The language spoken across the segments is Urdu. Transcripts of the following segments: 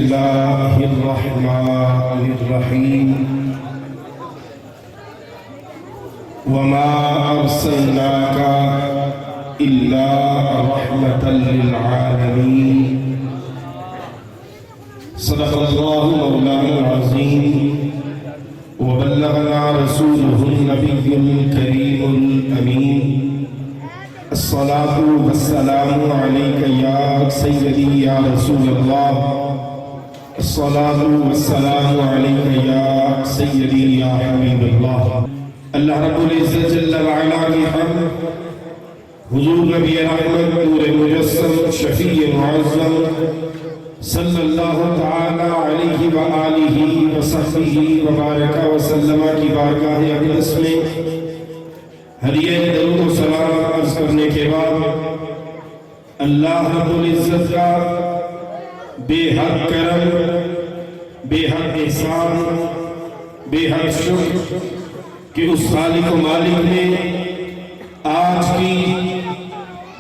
الله الرحمن الرحيم وما أرسلناك إلا رحمة للعالمين صدق الله مولانا العظيم وبلغنا رسوله النبي الكريم الأمين الصلاة والسلام عليك يا سيدي يا رسول الله الصلاة والسلام عليك يا سيدي يا حبيب الله اللہ رب العزت جل وعلا کی حمد حضور نبی رحمت نور مجسم شفیع معظم صلی اللہ تعالی علیہ وآلہ وصحبہ وبارک وسلم کی بارگاہ اقدس میں ہدیہ درود و سلام عرض کرنے کے بعد اللہ رب العزت کا بے حد کرم، بے حد احسان، بے حد شکر کہ اس خالق و مالک نے آج کی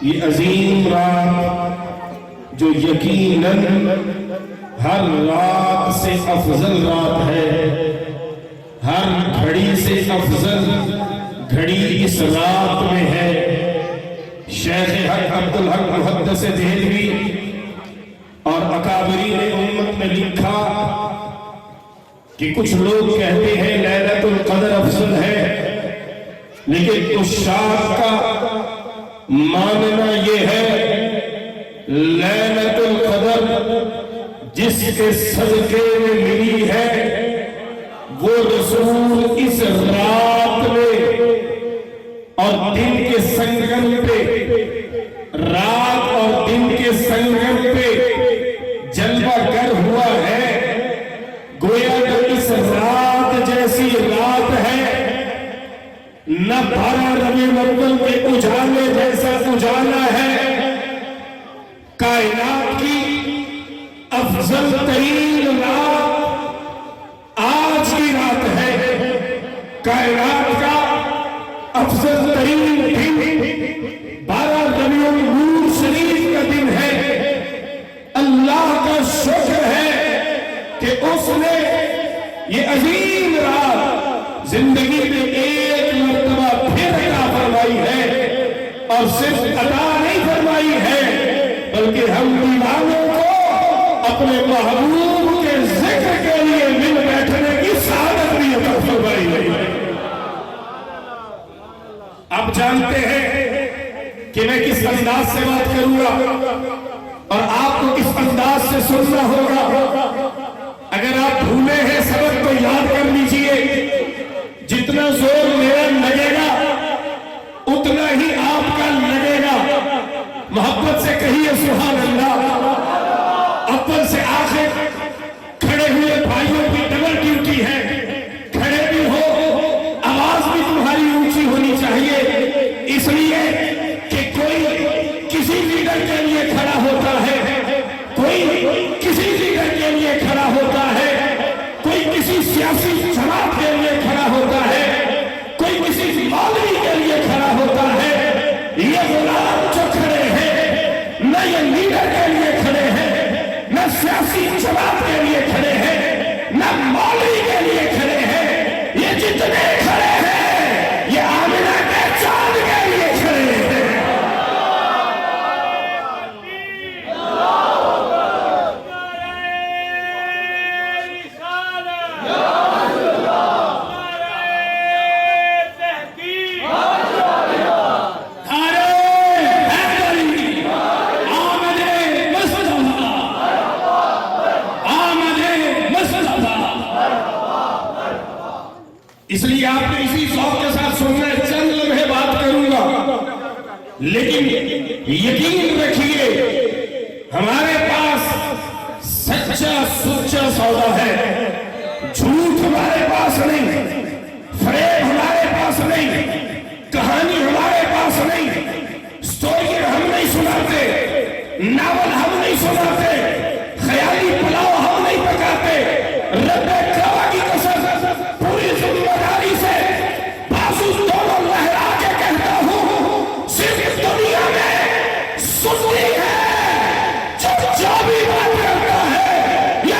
یہ عظیم رات جو یقیناً ہر رات سے افضل رات ہے، ہر گھڑی سے افضل گھڑی اس رات میں ہے، شیخ حق عبدالحق محدث دہلوی اور اکابرین امت نے لکھا کہ کچھ لوگ کہتے ہیں لیلۃ القدر افضل ہے، لیکن عشاق کا ماننا یہ ہے لیلۃ القدر جس کے صدقے میں ملی ہے وہ رسول اس رات میں اور دن کے سنگم پہ، رات اور دن کے سنگم پہ جلوہ گر ہوا ہے، گویا کہ اس رات جیسی رات ہے نہ 12 ربیع الاول کے اجالے جیسا اجالا ہے، کائنات کی افضل ترین رات آج کی رات ہے، کائنات کا افضل ترین دن 12 ربیع الاول شریف کا دن ہے۔ اللہ کا شکر ہے کہ اس نے یہ عظیم رات زندگی میں ایک مرتبہ پھر عطا فرمائی ہے، اور صرف عطا نہیں فرمائی ہے بلکہ ہم دیوانوں کو اپنے محبوب کے ذکر کے لیے مل بیٹھنے کی سعادت بھی عطا فرمائی ہے۔ آپ جانتے ہیں کہ میں کس انداز سے بات کروں گا اور آپ کو کس انداز سے سننا ہوگا۔ اگر آپ بھولے ہیں سبق تو یاد کر لیجئے، جتنا زور میرا لگے گا اتنا ہی آپ کا لگے گا۔ محبت سے کہیے سبحان اللہ۔ اول سے آخر کھڑے ہوئے بھائیوں کی ڈبل ڈیوٹی ہے، کھڑے بھی ہو آواز بھی تمہاری اونچی ہونی چاہیے، اس لیے کہ کوئی کسی لیڈر کے لیے کھڑا ہوتا ہے، کوئی کسی لیڈر کے لیے کھڑا ہوتا ہے، کوئی کسی سیاسی جماعت کے لیے کھڑا ہوتا ہے، کوئی کسی مولوی کے لیے کھڑا ہوتا ہے۔ یہ غلام جو کھڑے ہیں نہ یہ لیڈر کے لیے کھڑے ہیں، نہ سیاسی جماعت کے لیے کھڑے ہیں، نہ مولوی کے لیے کھڑے ہیں، یہ جتنے کھڑے ہیں یہ آمنہ کے چاند کے لیے کھڑے ہیں۔ اس لیے آپ نے اسی ذوق کے ساتھ سننا ہے، چند لمحے بات کروں گا، لیکن یقین رکھیے ہمارے پاس سچا سچا سودا ہے، جھوٹ ہمارے پاس نہیں، فریب ہمارے پاس نہیں، کہانی ہمارے پاس نہیں، سٹوری ہم نہیں سناتے، ناول ہم نہیں سناتے، خیالی پلاؤ ہم نہیں پکاتے، رب کعبہ کی قسم پوری ذمہ داری سے بازو دونوں لہرا کے کہتا ہوں، صرف دنیا میں سنتی ہے جو بھی بات کرتا ہے یا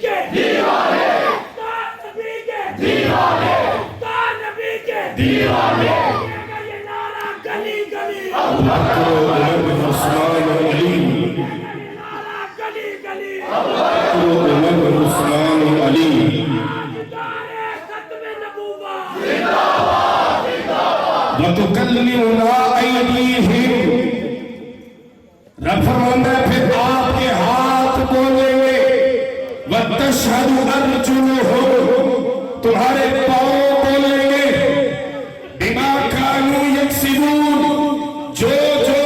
کے دیوانے نبی کے دیوانے نبی کے دیوانے یہ نعرہ گلی گلی ابو بکر عمر عثمان علی نعرہ گلی گلی ابو بکر عمر عثمان علی ختم نبوت وَتُكَلِّمُنَا أَيْدِيهِمْ رب فرماتا ہے پھر آپ کے ہاتھ بولیں گے وَتَشْهَدُ أَرْجُلُهُمْ تمہارے پاؤں بولیں گے بِمَا كَانُوا يَكْسِبُونَ جو تم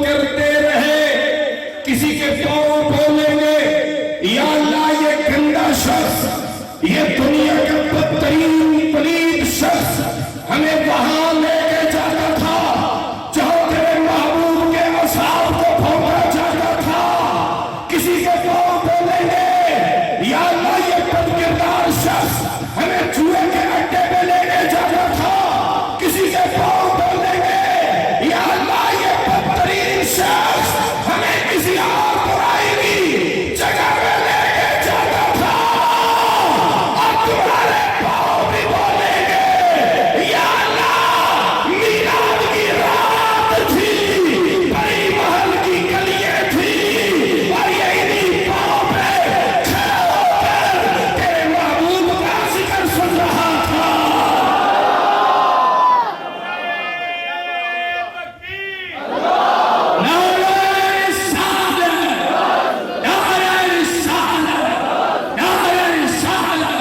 کرتے رہے کسی کے پاؤں بولیں گے یا اللہ یہ گندا شخص یہ دنیا کا بدترین پلید شخص ہمیں وہاں لے کے جاتا تھا جہاں تیرے محبوب کے اصحاب کو پھونکا جاتا تھا کسی کے پاؤں بولیں گے یا اللہ یہ بدکردار شخص ہمیں چوہے کے اڈے پہ لے کے جاتا تھا کسی کے پاؤں بولیں گے یا اللہ یہ بدترین شخص ہمیں کسی اور برائی کی جگہ پہ لے کے جاتا تھا اور تمہارے پاؤں بھی بولیں گے یا اللہ میلاد کی رات تھی بڑی محل کی گلیاں تھی اور یہ انہی پاؤں پہ کھڑا ہو کر تیرے محبوب کا ذکر سن رہا تھا نعرہ رسالت نعرہ رسالت نعرہ رسالت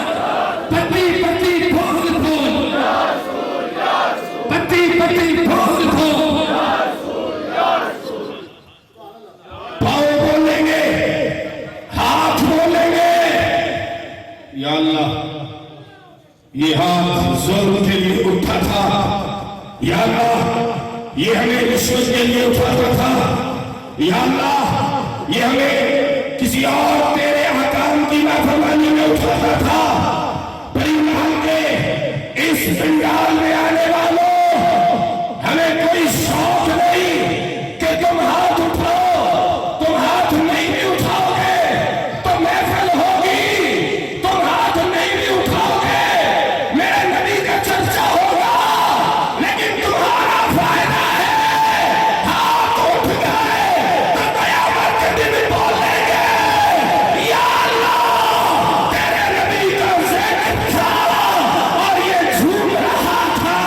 پتی پتی بھول بھول پتی پتی بھول بھول پاؤں بولیں گے ہاتھ بولیں گے یا اللہ یہ ہاتھ ظلم کے لیے اٹھا تھا یا اللہ یہ ہمیں رشوت کے لیے اٹھاتا تھا یا اللہ یہ ہمیں کسی اور تیرے حکام کی نافرمانی میں اٹھاتا تھا بڑی محل کے اس بنگال میں آنے والوں ہمیں کوئی شوق نہیں کہ تم ہاتھ اٹھاؤ تم ہاتھ نہیں بھی اٹھاؤ گے تو محفل ہوگی تم ہاتھ نہیں بھی اٹھاؤ گے میرے نبی کا چرچا ہوگا لیکن تمہارا فائدہ ہے ہاتھ اٹھ گئے تو قیامت کے دن بولیں گے یا اللہ تیرے نبی کا ذکر تھا اور یہ جھوم رہا تھا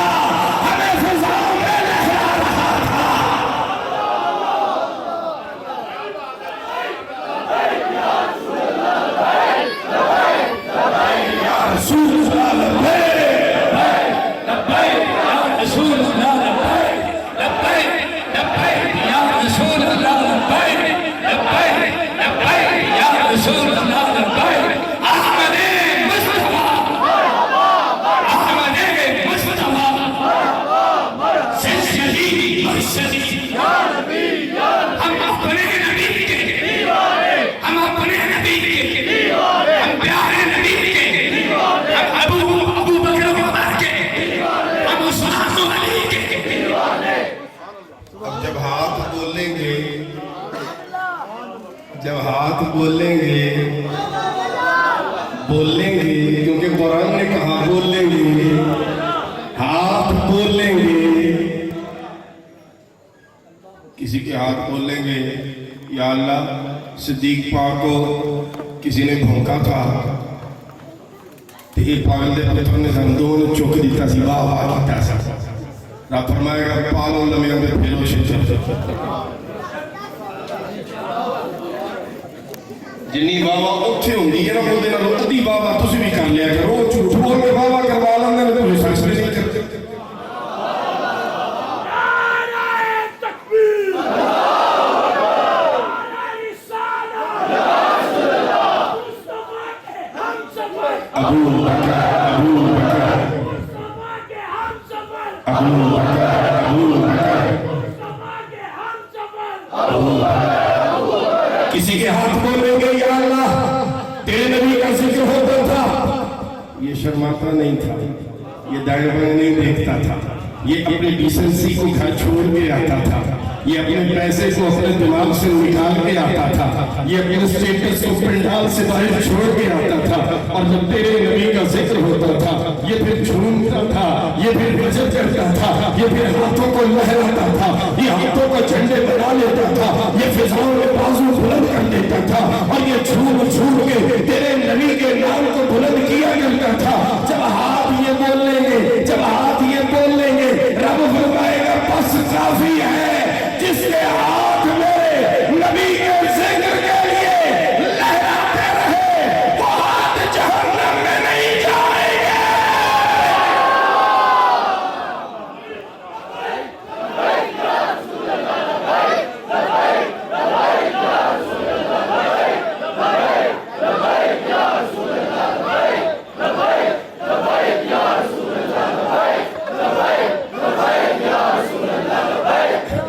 ہمیں فضاؤں میں لہرا رہا تھا یا رسول اللہ لبیک یا رسول اللہ لبیک لبیک یا رسول اللہ لبیک لبیک لبیک یا رسول اللہ لبیک احمد مصطفیٰ احمد مصطفیٰ سیدی مرشدی ہم اپنے نبی کے ہم اپنے نبی کے ہم پیارے نبی کے ہم ابو بکر عمر کے ہم عثمان علی کے اب جب ہاتھ بولیں گے کیونکہ قرآن نے کہا بولیں گے ہاتھ بولیں گے کسی کے ہاتھ بولیں گے یا اللہ صدیق پاک کو کسی نے بھونکا تھا تو یہ پاگل دے پتر نے زندوں نے چوک دیتا سی واہ واہ کیتا سا رب فرمائے گا پالوں لمیاں میں پھیلو شیطان جنی بابا اتھے ہوں گی یہ نہ بول دینا ادھی بابا تسی بھی کر لیا کرو جھوٹ بول میں بابا کروا لیں گے تو سچ نہیں کرتے نعرہ تکبیر نعرہ رسالت مصطفیٰ کے ہم سفر ابو بکر مصطفیٰ کے ہم سفر ابو بکر مصطفیٰ کے ہم سفر کسی کے ہاتھ بولیں گے یا اللہ تیرے نبی کا ذکر ہوتا تھا یہ شرماتا نہیں تھا یہ دائیں بائیں نہیں دیکھتا تھا یہ اپنی ڈیسنسی کو گھر چھوڑ کے آتا تھا، یہ اپنے پیسے کو اپنے دماغ سے نکال کے آتا تھا، یہ اپنے اسٹیٹس کو پنڈال سے باہر چھوڑ کے آتا تھا، اور جب تیرے نبی کا ذکر ہوتا تھا یہ پھر جھومتا تھا، یہ پھر وجہ کرتا تھا، یہ پھر ہاتھوں کو لہراتا تھا، یہ ہاتھوں کو جھنڈے بنا لیتا تھا، یہ فضاؤں میں بازو بلند کر دیتا تھا، اور یہ جھوم جھوم کے تیرے نبی کے نام کو بلند کیا کرتا تھا۔ جب ہاتھ یہ بول لیں گے، جب ہاتھ یہ بول لیں گے، رب فرمائے گا بس کافی ہے، جس کے ہاتھ میں نبی کے ذکر کے لیے لہراتے رہے وہ ہاتھ جہنم میں نہیں جائیں گے۔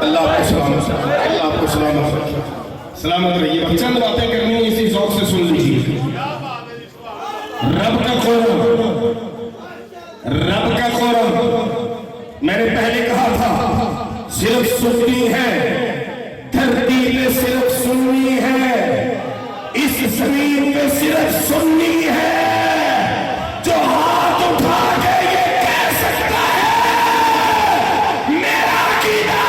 اللہ کو سلامت رہیے۔ اب چند باتیں کرنی ہیں، اسی ذوق سے سن لیجیے۔ رب کا قرب، رب کا قرب، میں نے پہلے کہا تھا صرف سننی ہے، دھرتی پہ صرف سننی ہے، اس زمین پہ صرف سننی ہے۔ جو ہاتھ اٹھا کے یہ کہہ سکتا ہے میرا عقیدہ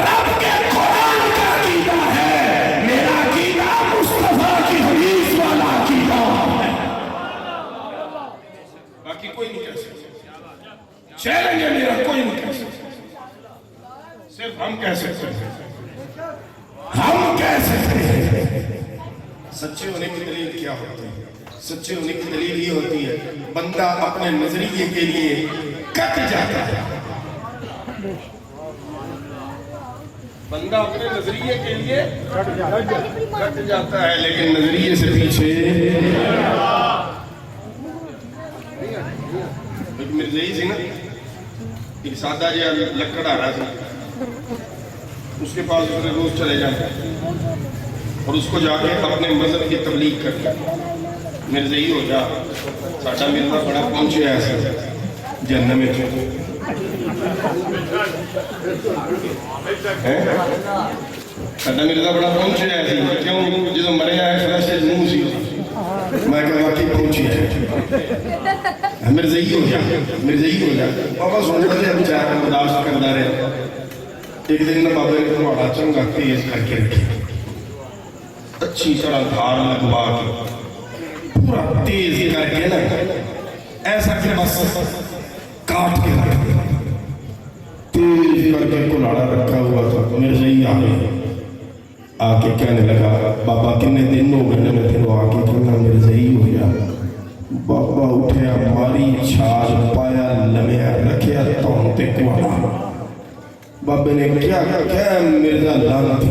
رب کے قرآن کا عقیدہ ہے، میرا عقیدہ مصطفیٰ کی حدیث والا عقیدہ ہے، باقی کوئی نہیں کہہ سکتا۔ چیلنج ہے میرا، کوئی نہیں کہہ سکتا، صرف ہم کہہ سکتے ہیں، ہم کہہ سکتے ہیں۔ سچے ہونے کی دلیل کیا ہوتی ہے؟ سچے ہونے کی دلیل یہ ہوتی ہے بندہ اپنے نظریے کے لیے کٹ جاتا ہے، بندہ اپنے نظریے کے لیے کٹ جاتا ہے، لیکن نظریے سے پیچھے ایک مرزائی سی نا، ایک سادہ جہاں لکڑ آ رہا تھا، اس کے پاس اس نے روز چلے جاتا اور اس کو جا کے اپنے مذہب کی تبلیغ کرتا۔ مرزائی ہو جا، ساڈا مرزا بڑا پہنچے ایسا جہنم میں، ساڈا مرزا بڑا پہنچے ایسا کیوں؟ جدو مریا ہے فلش منہ سی، میں کہ واقعی پہنچی ہے، مرزائی ہو جا، مرزائی ہو جا۔ بابا سوچتا ہے بیچارہ برداشت کرتا رہے، ایک دن نہ بابے نے تمہارا چنگا تیز کر کے رکھی، اچھی طرح دھار لگوا کے پورا تیز کر کے نا ایسا کہ بس کاٹ کے رکھ دیا، تیز کر کے کلاڑا رکھا ہوا تھا۔ مرزائی آ گئی، آ کے کہنے لگا بابا کتنے دن ہو گئے میں پھر آ کے کہنا مرزائی ہو جا۔ بابا اٹھیا، ماری چھاج پایا، لمیا رکھیا تون تے کلاڑا۔ بابے نے کیا کہا مرزا لعنت،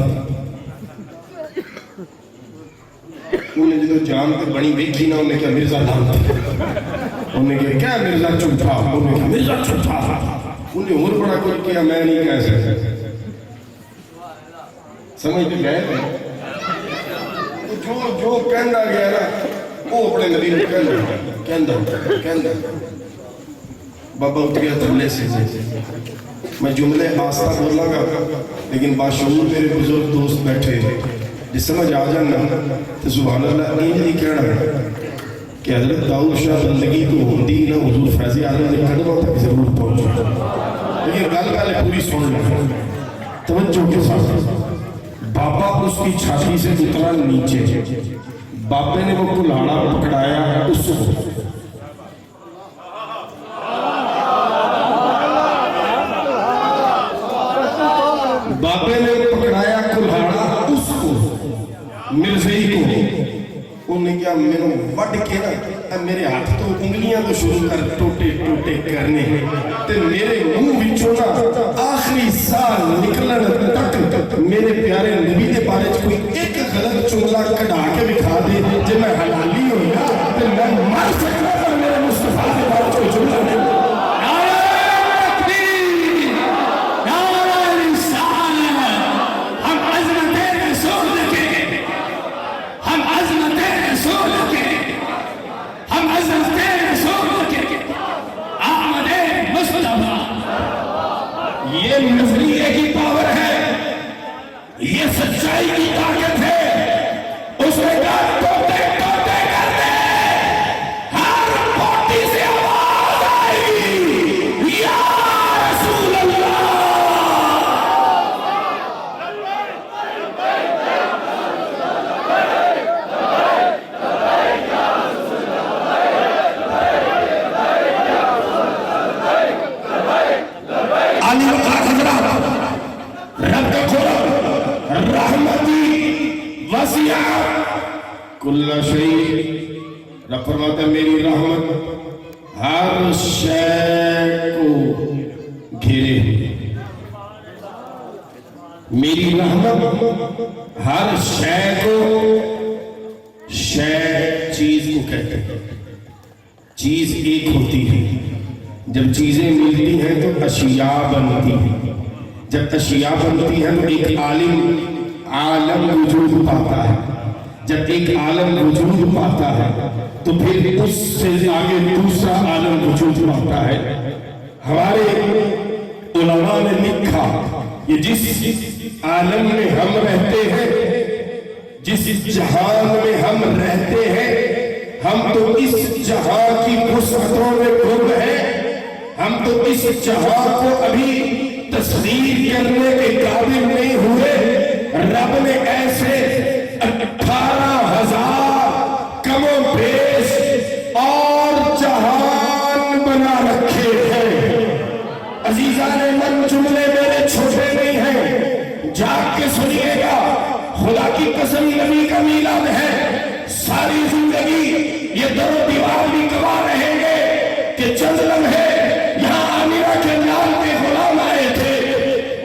انہیں جدو جان تے بڑی بیٹھی نا، انہیں کہا مرزا لعنت، انہیں کہا کیا مرزا چھوٹا، انہیں کہا مرزا چھوٹا، انہیں اور بڑا کوئی کیا میں نہیں کہہ سکتا۔ سمجھ بھی گئے جو کہنا گیا نا وہ اپنے نبی نے کہنا۔ بابا اٹھ گیا تبلے سے، میں جملے آستہ بولا گا لیکن باشعور میرے بزرگ دوست بیٹھے، جس سمجھ آ جانا تو سبحان اللہ نہیں نہیں کہنا کہ حضرت داؤد شاہ بندگی تو ہوندی نہ حضور فیض اعظم نے کھڑا تک ضرور پہنچا، لیکن گل پوری سن لیں توجہ کے ساتھ۔ بابا اس کی چھاتی سے اترا نیچے، بابے نے وہ کلاڑا پکڑایا اس کو، بابے نے پکڑایا کلاڑا اس کو، مرزائی کو، انہیں کیا میرے وڈ کے نا میرے ہاتھ تو انگلیاں تو شروع کر ٹوٹے ٹوٹے کرنے، تے میرے منہ وچوں نا آخری سال نکلن تک میرے پیارے نبی دے بارے کوئی ایک غلط جملہ کڈا کے دکھا دے، جے میں حلالی ہویا تے میں مر سکتا پر میرے مصطفیٰ دے بارے کوئی جملہ نہیں۔ ہم عظمت رسول کے احمد مصطفیٰ فرماتا ہے میری رحمت ہر شے کو گھیرے ہوئے، میری رحمت ہر شے کو، شے چیز کو کہتے ہیں، چیز ایک ہوتی ہے، جب چیزیں ملتی ہیں تو اشیاء بنتی ہیں، جب اشیاء بنتی ہیں تو ایک عالم وجود پاتا ہے، جب ایک عالم وجود پاتا ہے تو پھر اس سے آگے دوسرا عالم وجود پاتا ہے۔ ہمارے علماء نے لکھا یہ جس عالم میں ہم رہتے ہیں، جس جہان میں ہم رہتے ہیں، ہم تو اس جہان کی وسعتوں میں گم ہیں، ہم تو اس جہان کو ابھی تصویر کرنے کے قابل نہیں ہوئے۔ رب نے ایسے 18,000 کم و بیش اور جہان بنا رکھے ہیں۔ عزیزان من، جملے میرے چھوٹے نہیں ہیں، جاگ کے سنیے گا، خدا کی قسم نبی کا میلاد ہے، ساری زندگی یہ در و دیوار بھی گواہ رہیں گے کہ چند لمحے یہاں آمینہ کے نام کے غلام آئے تھے۔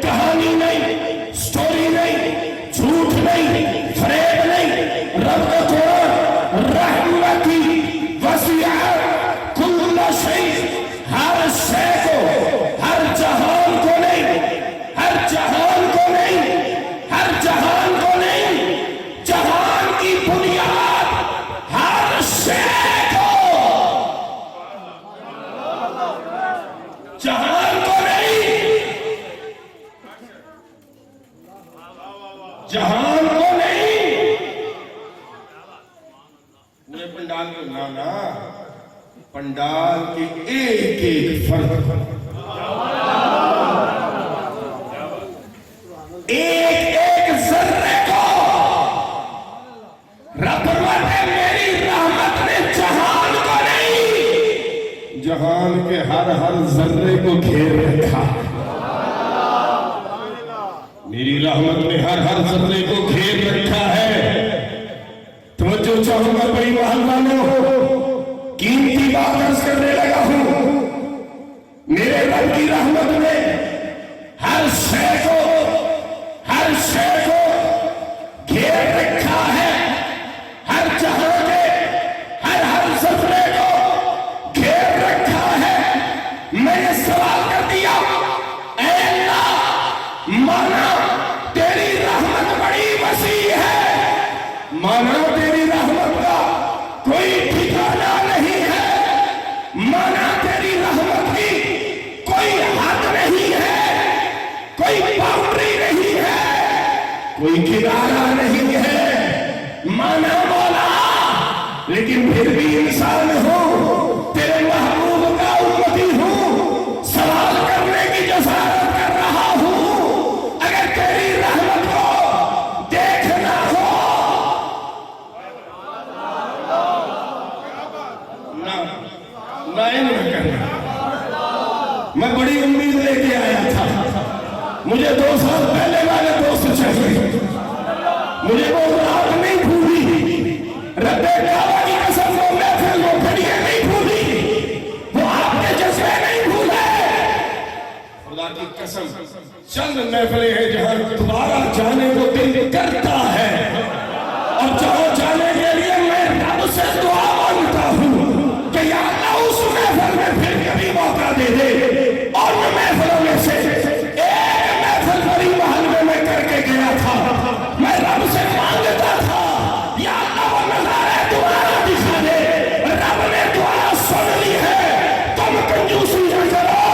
کہانی نہیں، سٹوری نہیں، جھوٹ نہیں، فریب نہیں، رب کا قرآن رحمتی وسعت کل شیء، ہر شے کو، ہر جہان کو نہیں، ہر جہان کو نہیں، ہر جہان کو نہیں، جہان کی بنیاد ہر شے کو، جہان کو نہیں، جہان کو نہیں، پورے پنڈال کو لانا، پنڈال کے ایک ایک فرد کو، ایک ایک ذرے کو رب نے میری رحمت نے جہان کو نہیں، جہان کے ہر ذرے کو گھیر رکھا، میری رحمت نے ہر ذرے کو گھیر رکھا ہے۔ توجہ چاہوں گا بڑی محلانوں، قیمتی بات عرض کرنے لگا ہوں، میرے رب کی رحمت نے ہر شے کو، ہر شے کو گھیر رکھا ہے، ہر جہاں کے ہر ذرے کو گھیر رکھا ہے۔ میں نے سوال کر دیا، اے اللہ، مانا تیری رحمت بڑی وسیع ہے، مانا تیری رحمت کا کوئی ٹھکانہ نہیں ہے، مانا تیری رحمت کی کوئی حد نہیں ہے، کوئی باؤنڈری نہیں ہے، کوئی کنارہ نہیں ہے، مانا مولا، لیکن پھر بھی انسان ہوں، تیرے محبوب کا امتی ہوں، سوال کرنے کی جسارت کر رہا ہوں، اگر تیری رحمت کو دیکھنا ہو، میں بڑی امید لے کے آیا تھا، مجھے 2 سال پہلے والے دوست چاہیے، مجھے وہ رات نہیں بھولی، رب کعبہ کی قسم وہ محفل وہ گھڑیاں نہیں بھولی، وہ آپ کے جذبے نہیں بھولے۔ خدا کی قسم چند محفلیں ہیں جہاں دوبارہ جانے کو دل کرتا ہے، اور جہاں جانے کے لیے میں رب سے دعا مانگتا ہوں کہ یا اللہ اس محفل میں پھر کبھی موقع دے دے، اور میں محفلوں میں سے ایک محفل بڑی محل میں کر کے گیا تھا، میں رب سے مانگتا تھا یا اللہ وہ نظارہ دوبارہ دکھا دے، رب نے دعا سن لی ہے، تم کنجوسی نہ کرو،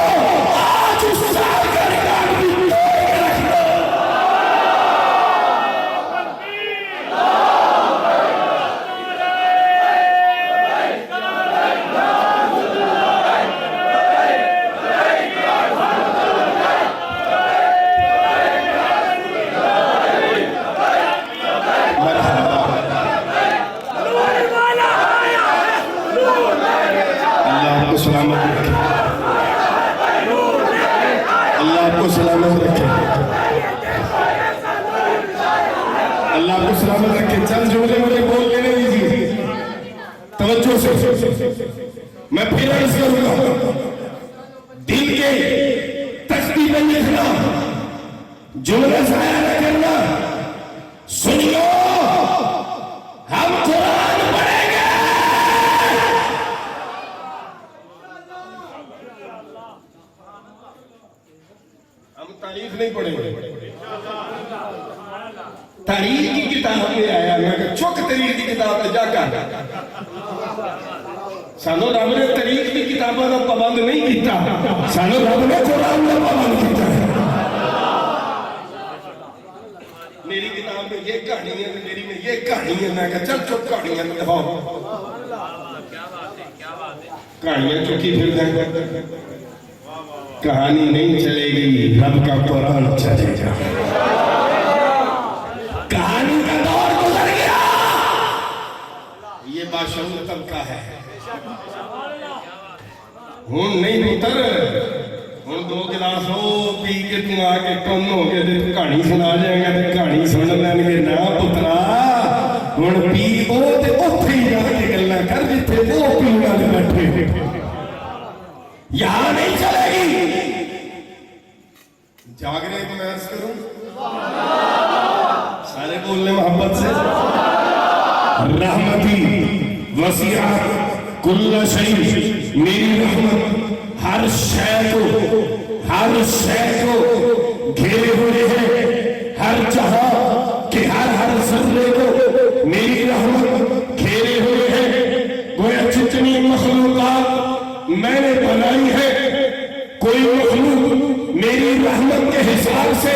آج اس سال کا ریکارڈ بھی توڑ کے رکھ دو۔ میں پھر عرض کروں گا، دل کے تختی پہ لکھنا، جملے ضائع نہ کرنا، سن لو ہم قرآن پڑھیں گے، ہم تاریخ نہیں پڑھیں گے۔ تاریخ کی کتاب میں آیا، میں کہ چک تاریخ کی کتاب میں جا کر سانو رب نے تاریخ کی کتابوں کا پابند نہیں کیتا، سانو رب نے قرآن کا پابند کیتا ہے۔ میری کتاب میں یہ کہانی ہے، میری میں یہ کہانی ہے، میں کہا چل چپ کہانیاں دکھاؤ، کہانیاں چکی پھر دیں، کہانی نہیں چلے گی، رب کا قرآن چلے گا۔ کہانی کا دور گزر گیا، یہ باشعور طبقہ ہے، ہوں نہیں پتر، ہوں دو گلاس ہو پی کے تم آ کے کم ہو کے کہانی سنا جائے گا، کہانی سن لیں گے نہ پترا، ہوں پی او تے اوتھے ہی جا کے گلاں کر جتھے وہ پینے والے بیٹھے، یہاں نہیں چلے گی۔ جاگنے کو میں عرض کروں، سارے بولنے محبت سے، رحمتی وسیعت کل شیء، میری رحمت ہر شے کو گھیرے ہوئے ہے، ہر جہاں کے ہر ذرے کو میری رحمت گھیرے ہوئے ہے۔ گویا جتنی مخلوقات میں نے بنائی ہے، کوئی مخلوق میری رحمت کے حساب سے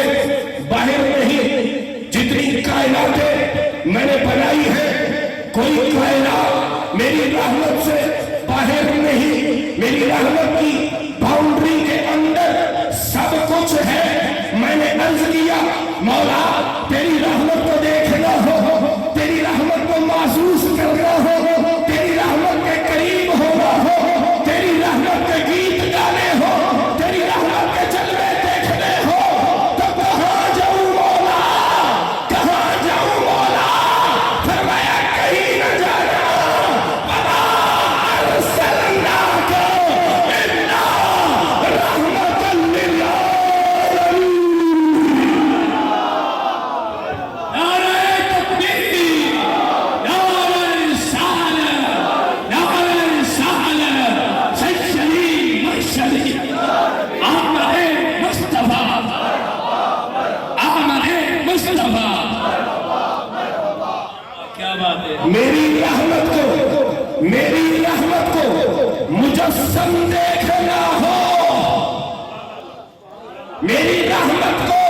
باہر نہیں، جتنی کائناتیں میں نے بنائی ہے، کوئی کائنات میری رحمت سے باہر نہیں، میری رحمت کی باؤنڈری کے اندر سب کچھ ہے۔ میں نے عرض کیا مولا تیری رحمت کو دیکھنا ہو، تیری رحمت کو محسوس کرنا ہو، تیری رحمت کے قریب ہونا ہو، تیری رحمت کے گیت گانے ہو، تیری رحمت کے جلوے دیکھنے ہو، تو کہاں جاؤں مولا، کہاں جاؤں مولا؟ فرمایا کہیں نہ جانا، وما ارسلناک الا رحمۃ للعالمین۔ نعرہ تکبیر، نعرہ رسالت، نعرہ رسالت، سیدی مرشدی احمد مصطفیٰ، احمد مصطفیٰ، کیا بات ہے۔ میری رحمت کو مجسم دیکھنا ہو، میری رحمت کو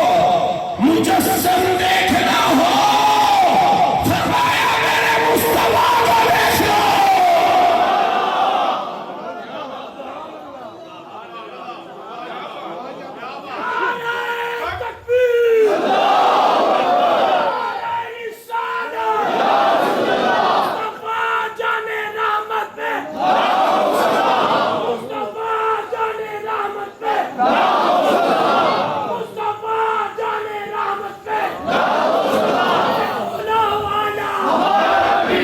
مجسم دیکھنا ہو، فرمایا میرے مصطفیٰ کو دیکھ لو۔ تکبیر، نعرہ رسالت، مصطفیٰ جان رحمت پہ، مصطفیٰ جان رحمت پہ، مصطفیٰ جان رحمت پہ، اولا والا،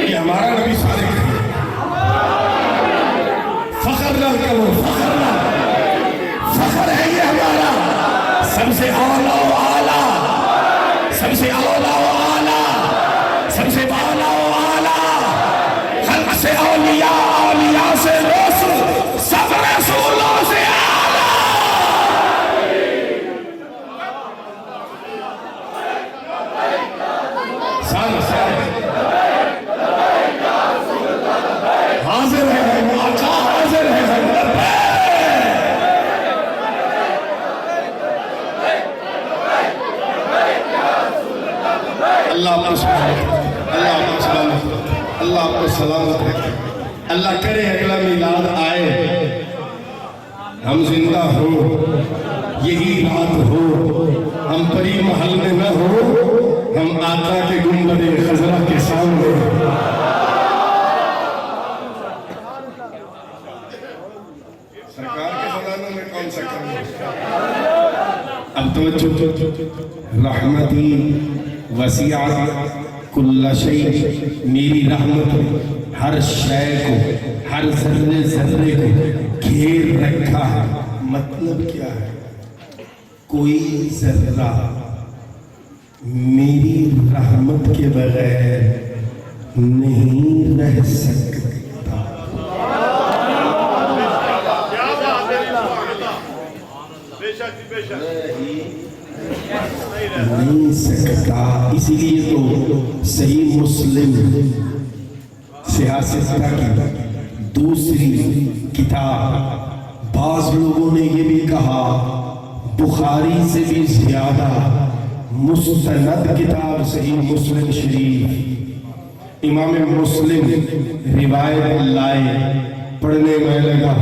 یہ ہمارا نبی صادق ہے، فخر نہ کرو، فخر ہے یہ ہمارا، سب سے اولا و اعلیٰ، سب سے اولا و اعلیٰ، سب سے بالا و اعلیٰ، خلق سے اولیاء، اولیاء سے رسول، سب رسولوں سے اعلیٰ۔ حاضر ہے آقا، حاضر ہے اللہ آپ کو سلامت، اللہ آپ کو سلامت، اللہ آپ کو سلامت رکھے، اللہ کرے اگلا میلاد آئے، ہم زندہ ہو، یہی رات ہو، ہم پری محل میں نہ ہو، ہم آقا کے گنبد خضرا کے سامنے۔ سرکار کے زمانے میں کون سا کرنا؟ اب توجہ، رحمتی وسیعت کل شیء، میری رحمت ہر شے کو، ہر ذرے ذرے کو گھیر رکھا ہے۔ مطلب کیا ہے؟ کوئی ذرہ میری رحمت کے بغیر نہیں رہ سکتا، نہیں سکتا۔ اسی لیے تو صحیح مسلم سیاست کی دوسری کتاب، بعض لوگوں نے یہ بھی کہا بخاری سے بھی زیادہ مستند کتاب صحیح مسلم شریف، امام مسلم روایت لائے، پڑھنے میں لگا،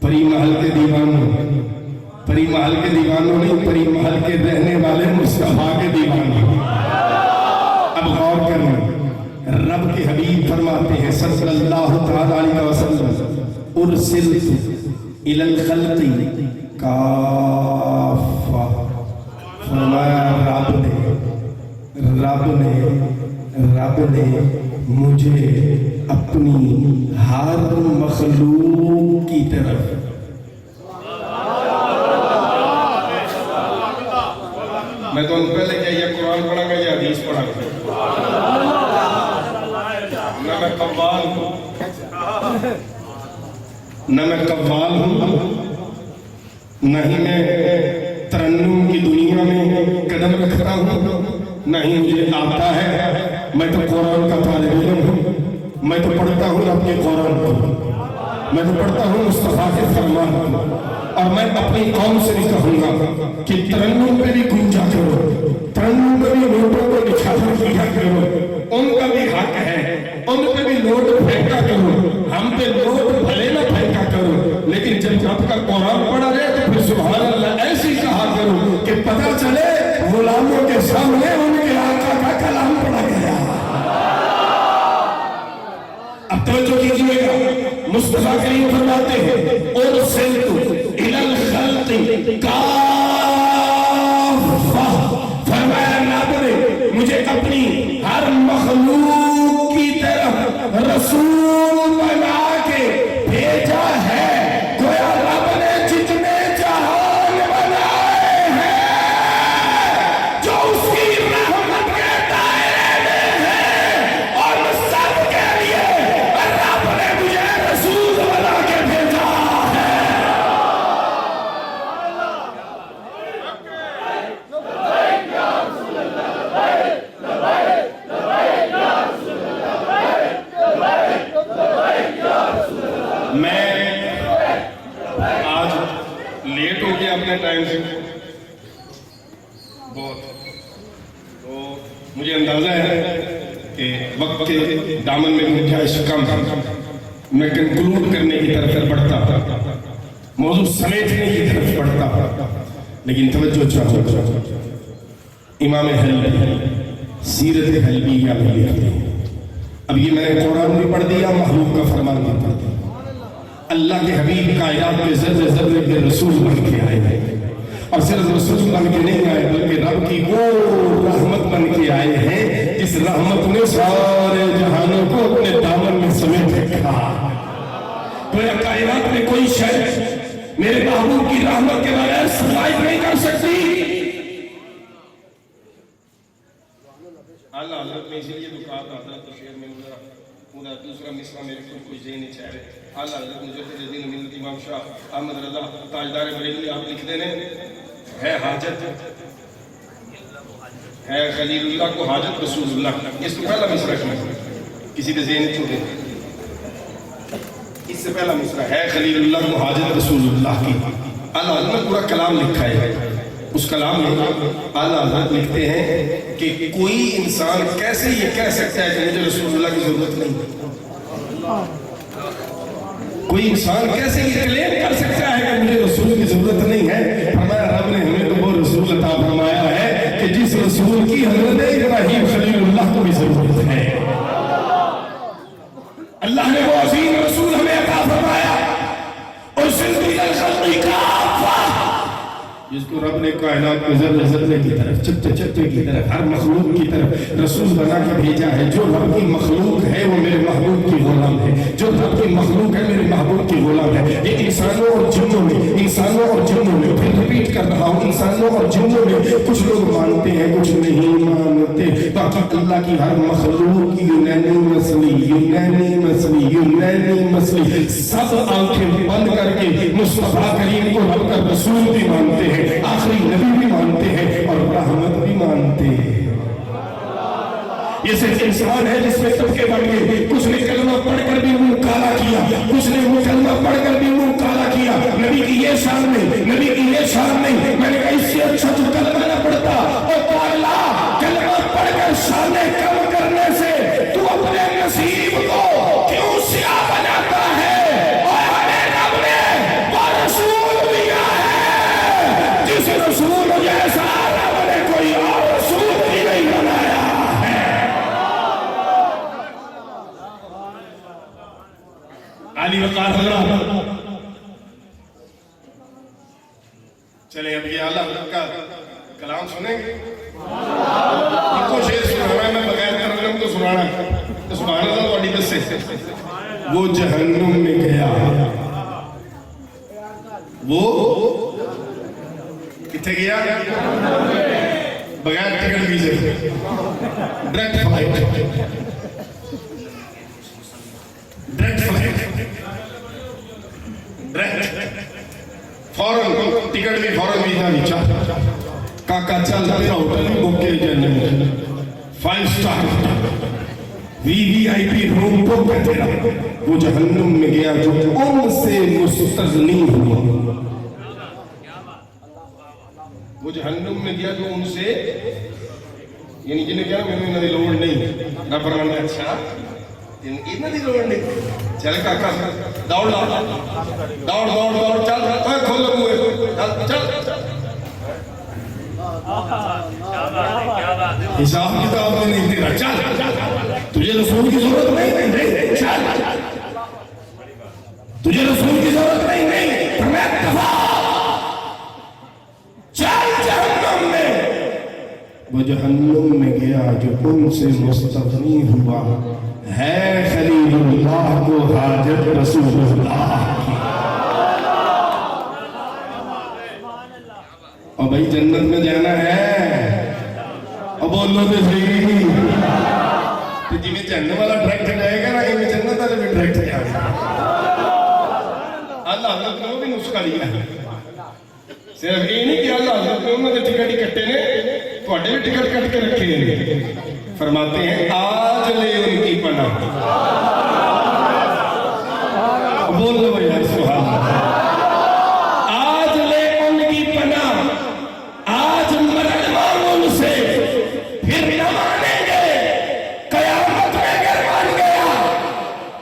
پری محل کے دیوانوں، پری محل کے دیوانوں نہیں، پری محل کے رہنے والے مصطفیٰ کے دیوانوں۔ اب غور کرنا، رب کے حبیب فرماتے ہیں صلی اللہ تعالی علیہ وسلم، ارسلت الی الخلق کافہ، فرمایا رب نے مجھے اپنی ہر مخلوق کی طرف، میں تو پہلے کیا یہ قرآن پڑھا گا یا حدیث پڑھا گا؟ نہ میں قوال ہوں، نہ ہی میں ترنم کی دنیا میں قدم رکھتا ہوں، نہ ہی مجھے آتا ہے۔ میں تو قرآن کا طالب علم ہوں، میں تو پڑھتا ہوں اپنے قرآن کو، میں تو پڑھتا ہوں مصطفیٰ کے فرمان کو، اور میں اپنی قوم سے بھی کہوں گا کہ ترنم پہ بھی گونجا کرو، ترنم پہ بھی نوٹوں کو نچھاور کیا کرو، ان کا بھی حق ہے، ان پہ بھی نوٹ پھینکا کرو، ہم پہ نوٹ بھلے نہ پھینکا کرو، لیکن جب آپ کا قرآن پڑھا جائے تو پھر سبحان اللہ ایسی کہا کرو کہ پتہ چلے غلاموں کے سامنے ان کے آقا کا کلام پڑھا گیا۔ اب توجہ کیجئے گا، مصطفیٰ کریم فرماتے ہیں ارسلت الی الخلق کافہ، فرمایا رب نے مجھے اپنی ہر مخلوق کی طرف رسول بنا کے بھیجا ہے۔ گویا رب نے جتنے جہان بنائے ہیں جو اس کی رحمت کے دائرے میں ہیں، اور سب کے لیے رب نے مجھے رسول بنا کے بھیجا ہے۔ میں آج لیٹ ہو گیا اپنے ٹائم سے بہت، تو مجھے اندازہ ہے کہ وقت کے دامن میں گنجائش کم، میں کنکلوڈ کرنے کی طرف بڑھتا، موضوع سمیٹنے کی طرف بڑھتا، لیکن توجہ چاہو، امام حلبی سیرت حلبیہ میں لکھتے ہیں، اب یہ میں نے قرآن بھی پڑھ دیا، محبوب کا فرمان بھی پڑھ دیا، اللہ کے حبیب کائنات کے ذرے ذرے کے رسول بن کے آئے ہیں، اور صرف رسول بن کے نہیں آئے بلکہ رب کی وہ رحمت بن کے آئے ہیں جس رحمت نے سارے جہانوں کو اپنے دامن میں سمیٹ رکھا۔ کوئی کائنات میں کوئی شے میرے محبوب کی رحمت کے بغیر سرائیو نہیں کر سکتی۔ اللہ حضرت نے اسی لیے تو کہا تھا، حضرت تو شعر میں ادھر دوسرا مصرع میرے کو کوئی ذہن نہیں چاہ رہے۔ اللہ حضرت مجدد دین ملت امام شاہ احمد رضا تاجدار بریلوی آپ لکھتے ہیں، ہے حاجت ہے خلیل اللہ کو حاجت رسول اللہ، اس سے پہلا مصرع کسی کے ذہن چھوٹے، اس سے پہلا مصرع ہے خلیل اللہ کو حاجت رسول اللہ کی۔ اللہ حضرت نے پورا کلام لکھا ہے، اس کلام میں اعلیٰ حضرت لکھتے ہیں کہ کوئی انسان کیسے یہ کہہ سکتا ہے کہ مجھے رسول اللہ کی ضرورت نہیں، کوئی انسان کیسے یہ کلیم کر سکتا ہے کہ مجھے رسول کی ضرورت نہیں ہے۔ فرمایا رب نے ہمیں تو وہ رسول عطا فرمایا ہے کہ جس رسول کی حضرت ابراہیم خلیل اللہ کو بھی ضرورت ہے۔ اللہ نے وہ عظیم رسول ہمیں عطا فرمایا، اور یہ جس کو رب نے کائنات کو ذرے ذرے کی طرف چپتے چپتے کی طرف ہر مخلوق کی طرف رسول بنا کے بھیجا ہے. جو رب کی مخلوق ہے وہ میرے محبوب کی غلام ہے. جو رب کی مخلوق ہے میرے محبوب کی غلام ہے. یہ انسانوں اور جنوں میں پھر ریپیٹ کر رہا ہوں, انسانوں اور جنوں میں کچھ لوگ مانتے ہیں کچھ نہیں مانتے. باقی اللہ کی ہر مخلوق یونانیمسلی سب آنکھیں بند کر کے مصطفیٰ کریم کو رب کا رسول بھی مانتے ہیں, آخری نبی بھی مانتے ہیں اور رحمت بھی مانتے ہیں. یہ صرف انسان ہے جس میں طبقے بڑھ گئے. کچھ نے کلمہ پڑھ کر بھی منہ کالا کیا, کچھ نے وہ کلمہ پڑھ کر بھی منہ کالا کیا. نبی کی یہ شان نہیں, نبی کی یہ شان نہیں. میں نے کہا اس سے اچھا تو کلمہ نہ پڑھتا. اور اللہ کلمہ پڑھ کر شانیں کم کرنے سے تو اپنے نصیب کو کیوں سیاہ بناتا ہے؟ اور ہمیں رب نے وہ رسول دیا ہے جس رسول جیسا رب نے کوئی اور رسول بھی نہیں بنایا. علی وقار حضرات, چلیں اب یہ اعلیٰ حضرت کا کلام سنیں گے. ان کو شعر سنانا ہے, میں بغیر ترجمے تو سنانا ہے. تو سبحان اللہ تو بس سے وہ جہنم میں گیا, وہ کتنے گیا بغیر ٹکٹ ویزے, ڈائریکٹ فوراً ٹکٹ بھی فوراً ویزا بھی چاہ کاکا چل تیرا ہوٹل بھی بک کے جانے 5 سٹار VVIP روم بک ہے تیرا. وہ جہنم میں گیا جو ان سے مستغنی ہوا. وہ جہنم میں گیا جو ان سے, یعنی جنہیں کیا میں انہوں نے لوڑ نہیں نہ فرمانا. اچھا اتنا دی لوڑ نہیں, چل کاکا دوڑ لا, دوڑ دوڑ دوڑ, چل کھول ہوئے, چل حساب کتاب میں نہیں تیرا, چل تجھے رسول کی ضرورت نہیں, چل تجھے رسول کی ضرورت نہیں, چل جہنم میں. وہ جہنم میں گیا جو ان سے مستغنی ہوا ہے خلیل اللہ کو حاجت رسول اللہ کی. اور بھائی جنت میں جانا ہے, اور بولو تو صحیح, تو جی میں جنت والا ڈائریکٹ جائے گا نا, کہ میں جنت والے بھی ڈائریکٹ جائے گا. اللہ حضرت نے وہ بھی نسخہ لیا ہے. صرف یہ نہیں کہ اللہ حضرت نے انہوں نے ٹکٹ ہی کٹے نے, تھوڑے بھی ٹکٹ کٹ کے رکھے ہیں. فرماتے ہیں آج لے ان کی پناہ. بول لو یار سبحان اللہ. آج لے ان کی پناہ, آج مرد مانگ ان سے, پھر نہ مانیں گے قیامت میں اگر مان گیا.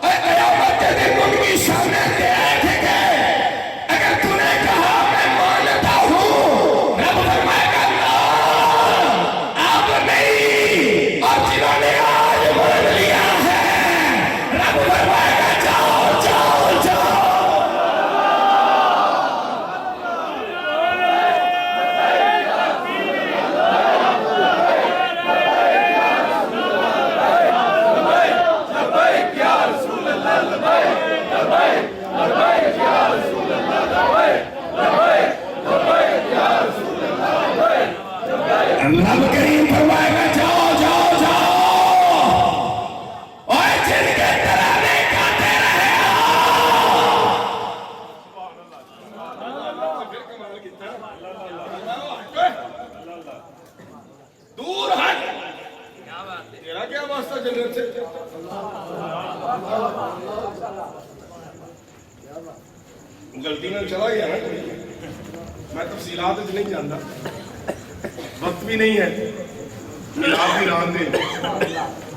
اے قیامت کے دن ان کی سامنے دیکھ گے, اگر تو نے کہا میں مانتا ہوں, رب فرمائے گا آپ نہیں, اور جنہوں نے آج مان لیا ہے رب فرمائے گا جاؤ جاؤ جاؤ. رب کریم فرمائے گا جاؤ جاؤ جاؤ, اور جن کے ترانے گاتے رہے دور ہٹ. تیرا کیا واسطہ جنت سے؟ غلطی میں چلا گیا نا, میں تفصیلات نہیں جانتا, وقت بھی نہیں ہے, آپ بھی رات دیں,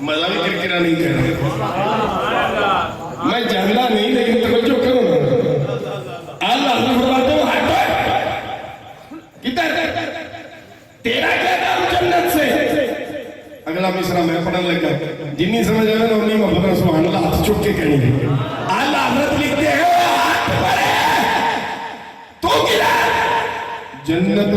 مزہ بھی کرکرا نہیں کہہ رہا. میں جاننا نہیں لیکن توجہ کرو نا. اللہ فرماتے ہو ہٹ کدھر, تیرا کیا کام جنت سے؟ اگلا مصرع میں پڑھنے لگا, جنی سمجھ آئے نا انہیں محبت سبحان اللہ ہاتھ چک کے کہیں گے. اللہ حضرت لکھتے ہیں ہاتھ پڑے تو گرا, جنت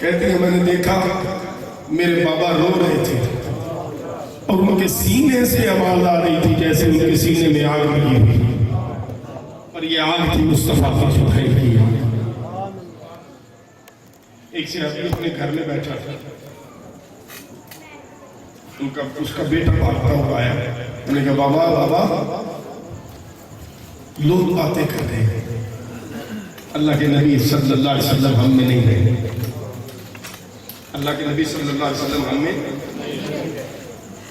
کہتے ہیں میں نے دیکھا میرے بابا رو رہے تھے اور ان کے سینے سے آواز آ رہی تھی جیسے ان کے سینے میں آگ لگی ہوئی، اور یہ آگ تھی مصطفیٰ کی چھٹائی کی آگ۔ ایک صحابی اپنے گھر میں بیٹھا تھا، اس کا بیٹا بھاگتا ہوا آیا، انہوں نے کہا بابا لوگ باتیں کرتے ہیں، اللہ کے نبی صلی اللہ علیہ وسلم ہم میں نہیں رہے، اللہ کے نبی صلی اللہ علیہ وسلم ہم میں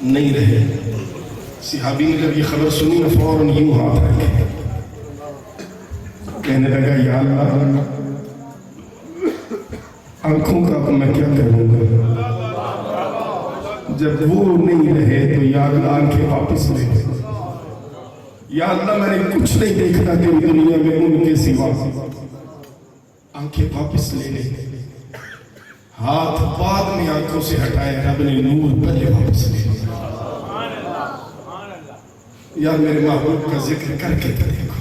نہیں رہے۔ صحابی نے جب یہ خبر سنی نا فوراً یوں ہاتھ رکھے، کہنے لگا یا اللہ آنکھوں کا اب میں کیا کروں گا، جب وہ نہیں رہے تو یا اللہ آنکھیں واپس لے، یا اللہ میں نے کچھ نہیں دیکھنا تیری دنیا میں ان کے سوا، آنکھیں واپس لے لے۔ ہاتھ بعد میں آنکھوں سے ہٹائے، رب نے نور پہلے واپس لے۔ یار میرے محبوب کا ذکر کر کے دیکھو،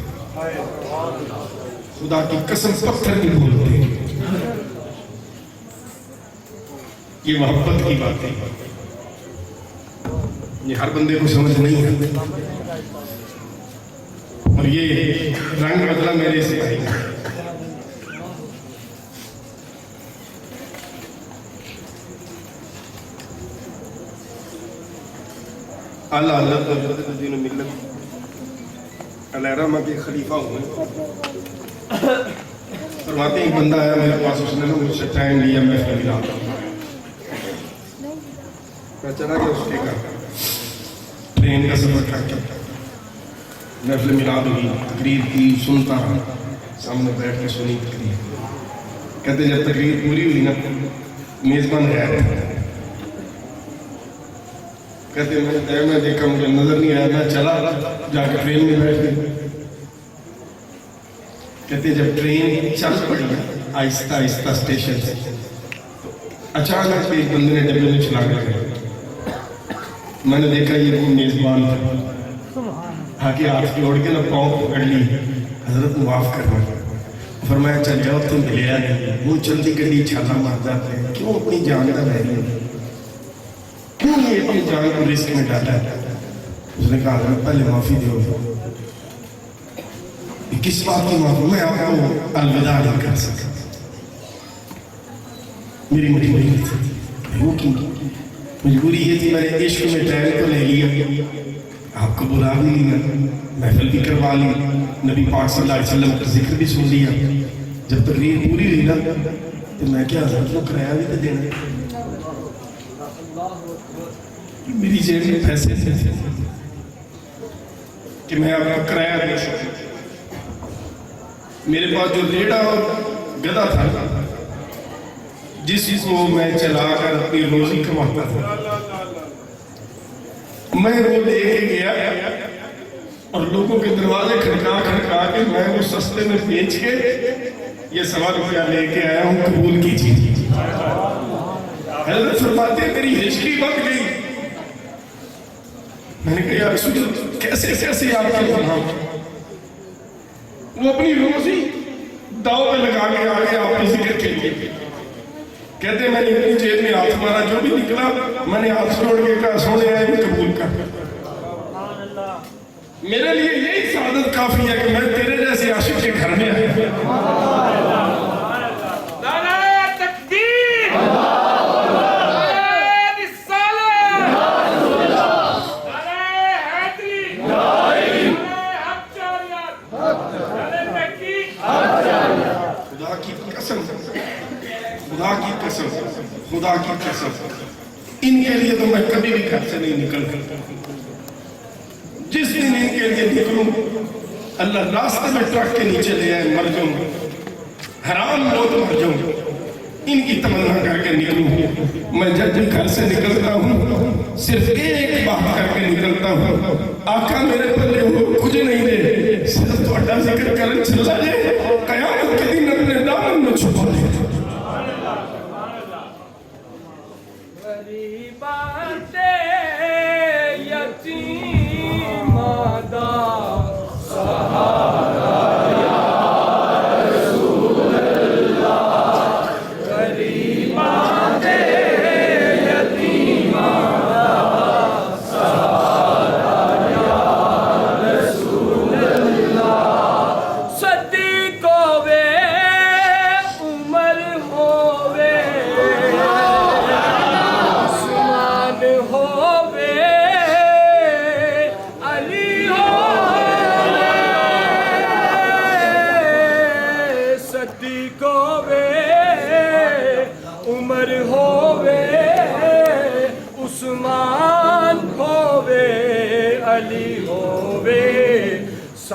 خدا کی قسم پتھر نہیں بھولتے، یہ محبت کی بات ہے، یہ ہر بندے کو سمجھ نہیں آتی، اور یہ رنگ بدلا میرے سے آئی۔ اللہ اللہ دین و ملت علیہ رحمہ کے خلیفہ ہوئے، فرماتے ایک بندہ آیا میرے پاس، اس نے مجھ سے ٹائم لیا، میں ملا میں چلا گیا اس کے گھر، ٹرین کا سفر کر کے محفل میلاد ہوئی، تقریر کی، سنتا رہا، سامنے بیٹھ کے سنی تقریر۔ کہتے جب تقریر پوری ہوئی نا میزبان غائب تھا، کہتے میں دیکھا مجھے نظر نہیں آیا، میں چلا جا کے ٹرین میں بیٹھ گیا۔ کہتے جب ٹرین چل پڑی آہستہ آہستہ اسٹیشن سے، اچانک ایک بندے نے ڈبے میں چلا گیا، میں نے دیکھا یہ وہ میزبان تھا، آگے ہاتھ جوڑ کے نا پاؤں پکڑ لی، حضرت معاف کرنا، فرمایا چل جاؤ تم ملیا نہیں، وہ چلتی گڈی چھالا مار جاتے ہیں، کیوں اپنی جان کا بحری ہے، کیوں یہ اپنی جان کو رسک میں ڈالا ہے؟ اس نے کہا حضرت پہلے معافی دو، کس بات کی معافی؟ میں آپ کو الوداع نہیں کر سکتا، میری مجبوری تھی، وہ کیوں مجبوری یہ تھی، میں نے عشق میں ٹائم تو لے لیا، آپ کو بلا بھی لیا، محفل بھی کروا لی، نبی پاک صلی اللہ علیہ وسلم کا ذکر بھی سن لیا، جب تقریر پوری ہوئی نا تو میں کیا حضرت کو کرایہ بھی تو دینا، میری جیب میں پیسے تھے کہ میں آپ کو کرایہ دے سکتا، میرے پاس جو ریڑھا اور گدھا تھا جس کو میں چلا کر اپنی روزی کماتا تھا، میں وہ لے کے گیا اور لوگوں کے دروازے کھڑکا کے میں وہ سستے میں بیچ کے یہ 100 روپیہ لے کے آیا ہوں، قبول کیجیے۔ حضرت فرماتے میری ہسٹری بن گئی، میں نے کہا یا رسول اللہ کیسے کیسے آپ کا بنا، وہ اپنی روزی داؤ پہ لگا کے آگے آپ کے ذکر کے لیے، کہتے میں نے اپنی جیب میں ہاتھ مارا، جو بھی نکلا میں نے ہاتھ چھوڑ کے کہا سونے آئے بھی قبول کر، میرے لیے یہی سعادت کافی ہے کہ میں تیرے جیسے عاشق کے گھر میں آیا۔ خدا کی قسم ان کے لیے تو میں کبھی بھی گھر سے نہیں نکل کرتا، جس دن ان کے لیے نکلوں اللہ راستے میں ٹرک کے نیچے لے آئے مر جاؤں، حرام موت مر جاؤں، ان کی تمنا کر کے نکلوں۔ میں جب بھی گھر سے نکلتا ہوں صرف ایک بات کر کے نکلتا ہوں، آقا میرے پلے وہ کچھ نہیں دے، صرف تھوڑا ذکر کرن چلا جائے، قیامت کے دن اپنے دامن میں چھپا لے۔ غریب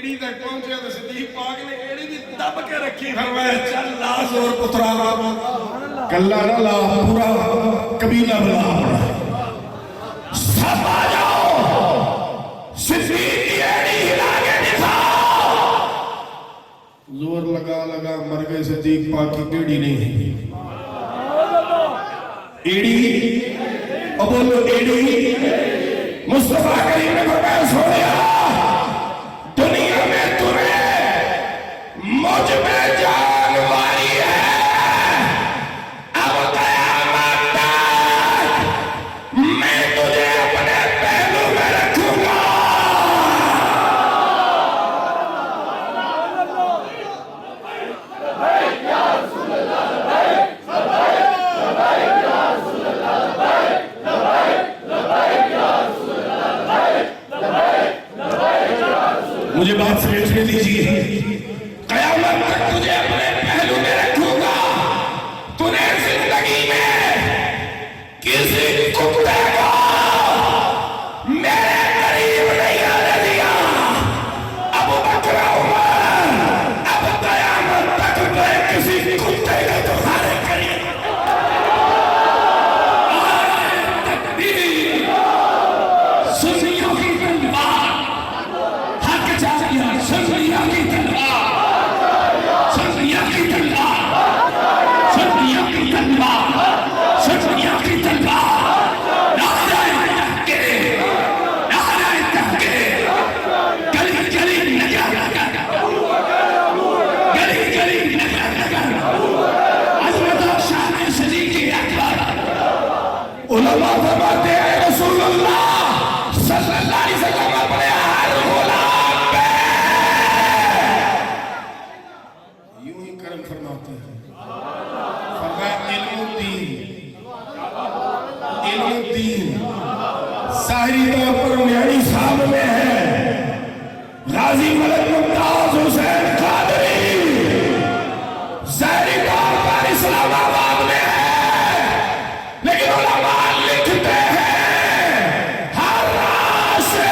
ایڑی تک پہنچے تو صدیق پاک نے ایڑی بھی دب کے رکھی فرمایا چل لا زور پترا کلا نہ لا پورا قبیلہ بلا سب آ جاؤ صدیق کی ایڑی ہلا کے دکھاؤ زور لگا لگا مر گئے صدیق پاک کی ایڑی نہیں ایڑی اور بولو ایڑی مصطفیٰ کریم نے فرمایا سویا دنیا میں تمہیں مجھ میں جان واری ہے اب قیامت تک میں تجھے اپنے پہلو میں رکھوں گا مجھے بات سمجھنے دیجیے قیامت تک تجھے اپنے پہلو میں رکھوں گا تُنے زندگی میں کسی کتے کو میرے قریب نہیں آنے دیا ابو بکر عمر اب قیامت تک میں کسی کتے کا تمہارے قریب تکبیر سنیوں کی تلوار سنیا کی تلوار سنیا کی تلوار سنیا کی تلوار سنیا کی تلوار نعرہ تحقیق نعرہ تحقیق گلی گلی نگا لگا گلی گلی نگا لگا عظمت و شان صدیق اکبر علماء فرماتے ہیں رسول اللہ صلی اللہ علیہ وسلم اپنے ہر غلام کرم فرماتے ہیں فرمایا علم الدین ظاہری طور پر میری صاحب میں ہے غازی ملک ممتاز حسین قادری ظاہری طور پر اسلام آباد میں ہے لیکن علماء لکھتے ہیں ہر راہ سے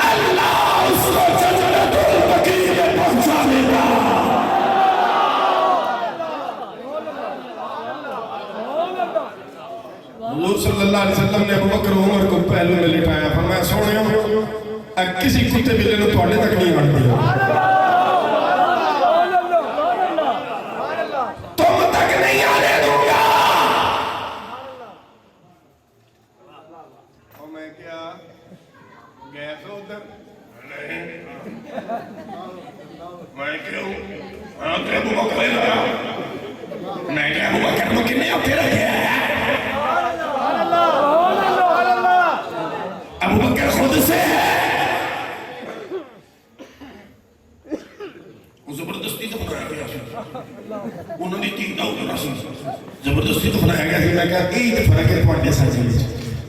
اللہ اس کو جنت البقیع میں پہنچانے گا حضور صلی اللہ علیہ وسلم نے ابو بکر عمر کو پہلو میں لٹایا فرمایا سونے کسی کتے بلے نے تھوڑے تک نہیں آن دیا تم تک نہیں آنے دوں گا اور میں کیا گئے تو ادھر میں کیوں ابو بکر لگا میں کیا ابو بکر کو کتنے ہوتے رکھے ابو بکر خود سے ہے زبردستی تو بنایا گیا انہوں نے تین زبردستی تو بنایا گیا میں کہا ایک فرق ہے تھوڑے ساتھ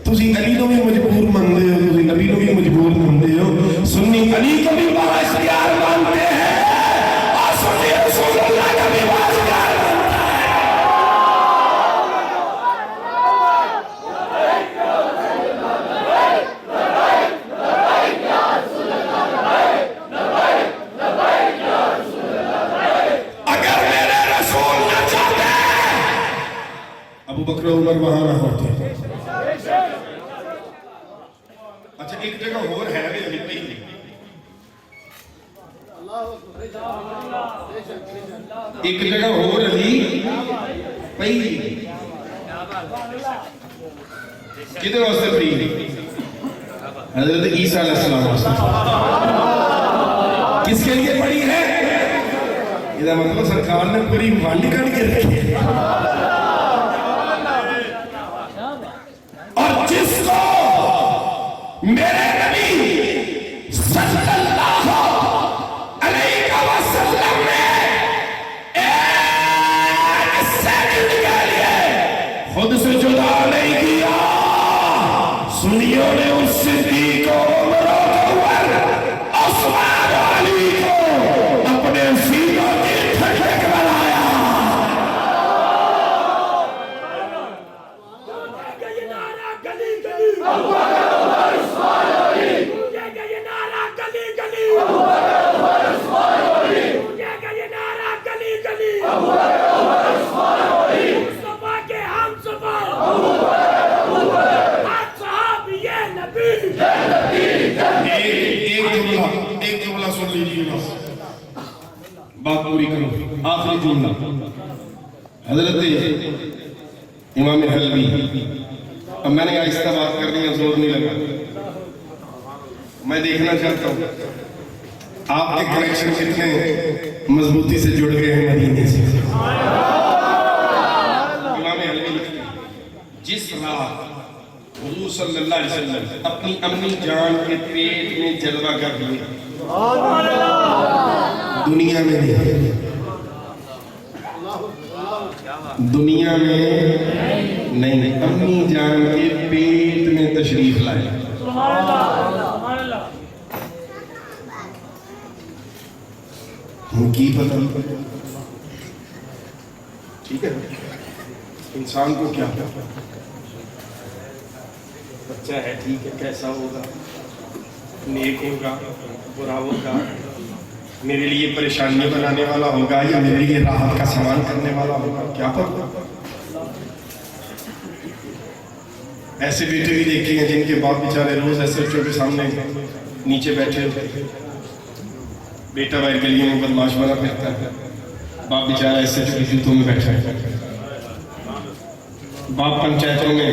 تسی علی نو بھی مجبور مندے ہو تسی نبی نو بھی مجبور مندے ہو سنی علی کو بھی بڑا اختیار مانتے ہیں اور سنی رسول اللہ کا بھی بڑا اختیار مانتا ہے اگر میرے رسول نہ چاہتے ابو بکر عمر وہاں نہ ہوتے اچھا ایک جگہ اور ہے بھی ابھی پہی ایک جگہ اور علی پہی کدھر واسطے پڑی حضرت عیسیٰ علیہ السلام واسطے کس کے لیے پڑی ہے یہ مطلب سرکار نے پوری وانڈ کر کے رکھی ہے اور جس کو میرے نبی صلی اللہ علیہ وسلم نے ایک سیکنڈ کے لیے خود سے جدا نہیں کیا سنیوں نے اس صدیق کو عمر عمر عثمان علی کو اپنے سینوں کی ٹھٹک بنایا پوری کرو. آخری جملہ حضرت امام حلوی. اب میں نے آہستہ بات کرنی ہے, زور نہیں لگا. میں دیکھنا چاہتا ہوں آپ کے کنیکشن کتنے مضبوطی سے جڑ گئے ہیں مدینے سے. امام حلوی لکھتے ہیں جس رات حضور صلی اللہ علیہ وسلم اپنی امی جان کے پیٹ میں جلوہ کر لیے, دنیا میں نہیں, دنیا میں نہیں, امی جان کے پیٹ میں تشریف لائے. ہم کی پتہ ٹھیک ہے, انسان کو کیا پتہ, بچہ ہے ٹھیک ہے, کیسا ہوگا, نیک ہوگا, برا ہوگا, میرے لیے پریشانیاں بنانے والا ہوگا یا میرے لیے راحت کا سامان کرنے والا ہوگا, کیا پتہ. ایسے بیٹے بھی دیکھے ہیں جن کے باپ بیچارے روز ایسے بچوں کے سامنے نیچے بیٹھے ہوتے ہیں, بیٹا باہر گلیوں میں بدماش بنا پھرتا ہے, باپ بیچارہ ایسے جوتوں میں بیٹھا ہے. باپ پنچایتوں میں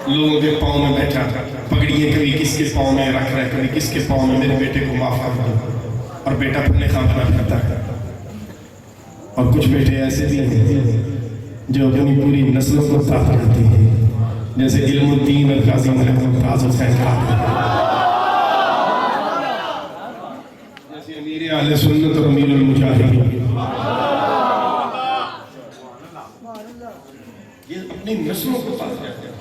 لوگوں کے پاؤں میں بیٹھا, پگڑیاں کبھی کس کے پاؤں میں رکھ رہا ہے, کبھی کس کے پاؤں میں, میرے بیٹے کو معاف کر دو, اور بیٹا اپنے کام کرتا ہے. اور کچھ بیٹے ایسے بھی ہیں جو اپنی پوری نسلوں کو ساتھ رکھتے ہیں, جیسے علم الدین القاضی ممتاز حسین خان, جیسے امیر اہل سنت اور امیر المجاہدین. یہ اپنی نسلوں کو ساتھ رکھتے ہیں.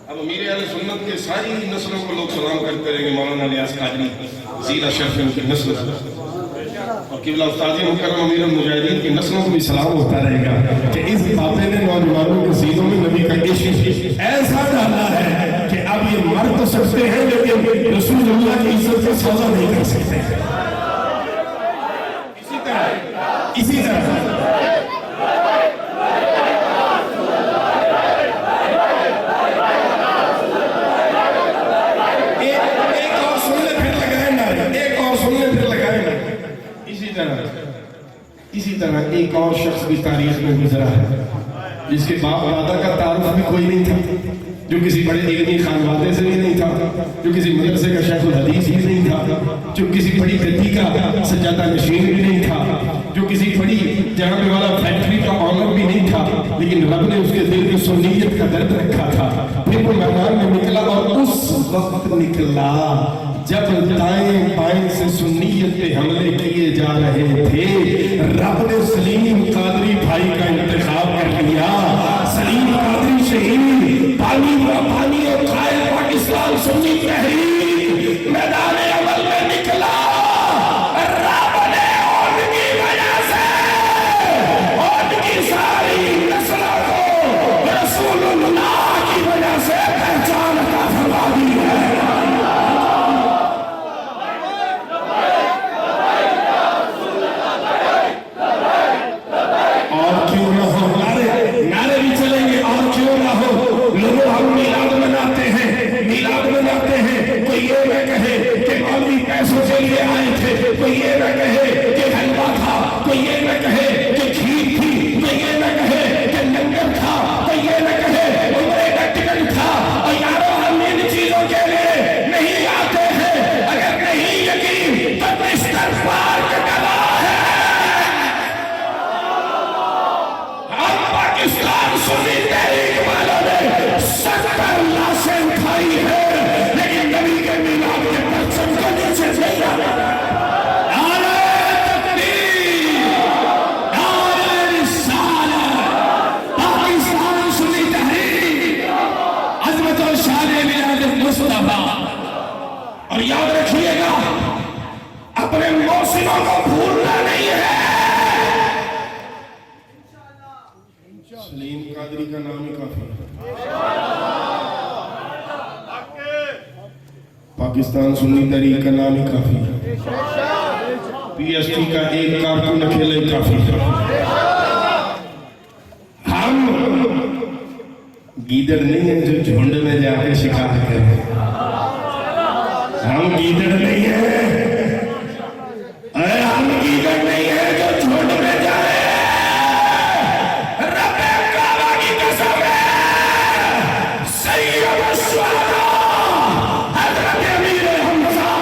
اب امیر اہل سنت کے ساری نسلوں کو لوگ سلام کرتے رہیں گے, مولانا الیاس قادری زیرہ شرف ان کی نسل, اور قبلہ استاد مکرم امیر المجاہدین کی نسلوں کو بھی سلام ہوتا رہے گا کہ اس باتیں نے نوجوانوں کے سینوں میں نبی کا عشق ایسا ڈالا ہے کہ اب یہ مر تو سکتے ہیں لیکن رسول اللہ کی عزت سے سودا نہیں کر سکتے. اسی طرح اسی طرح ایک اور شخص بھی تاریخ میں گزرا ہے جس کے باپ دادا کا تعارف بھی کوئی نہیں تھا, جو کسی بڑے علمی خانوادے سے بھی نہیں تھا, جو کسی مدرسے کا شیخ الحدیث بھی نہیں تھا, جو کسی بڑی گدی کا سجادہ نشین بھی نہیں تھا, جو کسی بڑی جہاں والا فیکٹری کا آنر بھی نہیں تھا, لیکن رب نے اس کے دل میں سنیت کا درد رکھا تھا. پھر وہ میدان میں نکلا, اور اس وقت نکلا جب دائیں بائیں سے سنیت پہ حملے کیے جا رہے تھے. رب نے سلیم قادری بھائی کا انتخاب کر لیا. سلیم قادری شہید پانی اور قائد پاکستان سنی تحریک میدان عمل میں نکلا. رب نے ان کی وجہ سے ان کی ساری نسلوں کو رسول اللہ کی وجہ سے پہچان عطا فرما دی ہے. کوئی یہ نہ کہے کہ مولوی پیسوں کے لیے آئے تھے, کوئی یہ نہ کہے کہ حلوہ تھا, کوئی یہ نہ کہے کہ کھیر تھی, کوئی یہ نہ کہے کہ لنگر تھا, کوئی یہ نہ کہے عمرے کا ٹکٹ تھا. اور یارو ہم ان چیزوں کے لیے نہیں آتے ہیں. اگر نہیں یقین تو استغفار کا گواہ ہے. ہم پاکستان سنی تحریک والوں نے 70 لاشیں اٹھائی ہے, اور یاد رکھیے گا اپنے موسموں کو بھولنا نہیں ہے. سلیم قادری کا نام ہی کافی ہے. پاکستان سنی تحریک کا نام ہی کافی ہے. پی ایس ٹی کا ایک کارکن اکیلے کافی ہے. ہم گیدڑ نہیں ہیں جو جھنڈ میں جا کے شکار کریں. ہم گیدڑ نہیں ہیں, ہم گیدڑ مومن نہیں ہے جو جھوٹ میں جائے. رب کعبہ کی قسم ہے سید الشہداء حضرت امیر حمزہ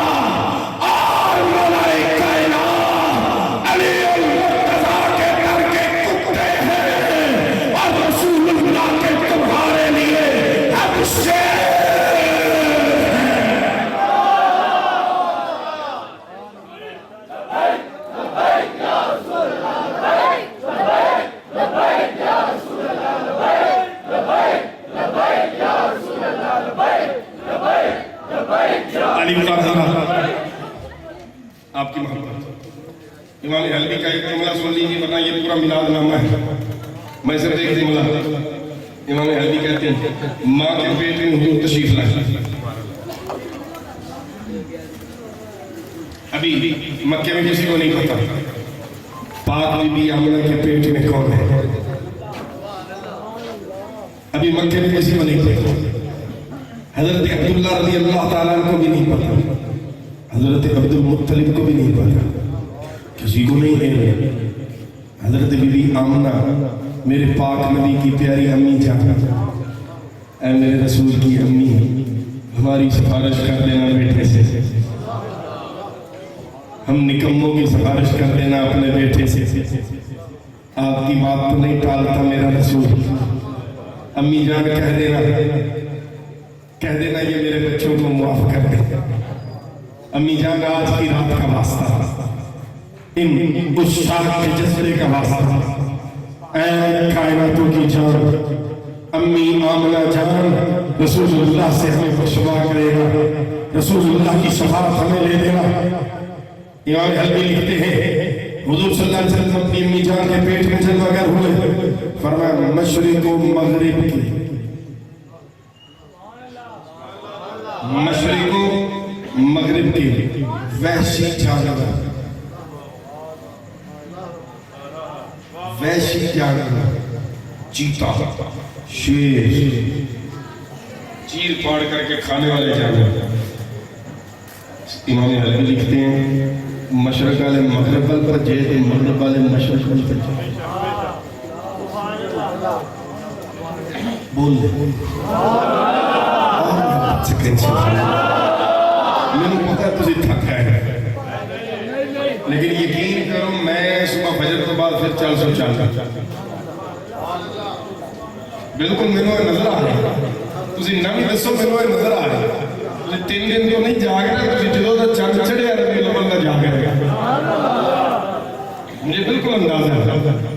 اور مولا کائنات علی المرتضیٰ کے در کے کتے ہیں اور رسول اللہ کے تمہارے لیے اب شیر. علی قادر آپ کی محبت. امام حلبی کا ایک جملہ سن لیجیے ورنہ یہ پورا میلاد نامہ ہے. میں صرف ایک جملہ امام حلبی کہتے ہیں ماں کے پیٹ میں حضور تشریف لائے. ابھی مکے میں کسی کو نہیں پتا پاک بی بی آمنہ کے پیٹ میں کون ہے. ابھی مکے میں کسی کو نہیں پتا. حضرت عبداللہ رضی اللہ تعالیٰ کو بھی نہیں پتا. حضرت عبد المطلب کو بھی نہیں پتا. کسی کو نہیں ہے. حضرت بی بی آمنہ میرے پاک نبی کی پیاری امی جان اے میرے رسول کی امی ہماری سفارش کر دینا بیٹے سے. ہم نکموں کی سفارش کر دینا اپنے بیٹے سے. آپ کی بات تو نہیں ٹالتا میرا رسول. امی جان کہہ دینا یہ میرے بچوں کو معاف کر دے. امی جان آج کی رات کا واسطہ ان اس شاہ کے جذبے کا واسطہ اے کائناتوں کی جان امی آمنہ جان رسول اللہ سے ہمیں بخشوا کرے گا. رسول اللہ کی شفاعت ہمیں لے دینا. امام حلبی لکھتے ہیں حضور صلی اللہ علیہ وسلم اپنی امی جان کے پیٹ میں جلوہ گر ہوئے. فرمایا مشرق و مغرب کی مشرق و مغرب کی وحشی جانور وحشی جانور چیتا شیر چیر پاڑ کر کے کھانے والے جانور. امام حلبی لکھتے ہیں مشرق والے مغرب پر جیسے مغرب والے مشرق پر بول دے میں نے پتا تجھے تھک ہے لیکن یقین کرو میں صبح فجر کے بعد پھر 400 چلتا بالکل مینوں نظر آ رہا. تسی نہ بھی دسو مینوں نظر آ رہا. 3 دن تو نہیں جاگ رہے تسی جدوں دا چند چڑھیا ربیع الاول دا جاگ رہے. مجھے بالکل اندازہ ہے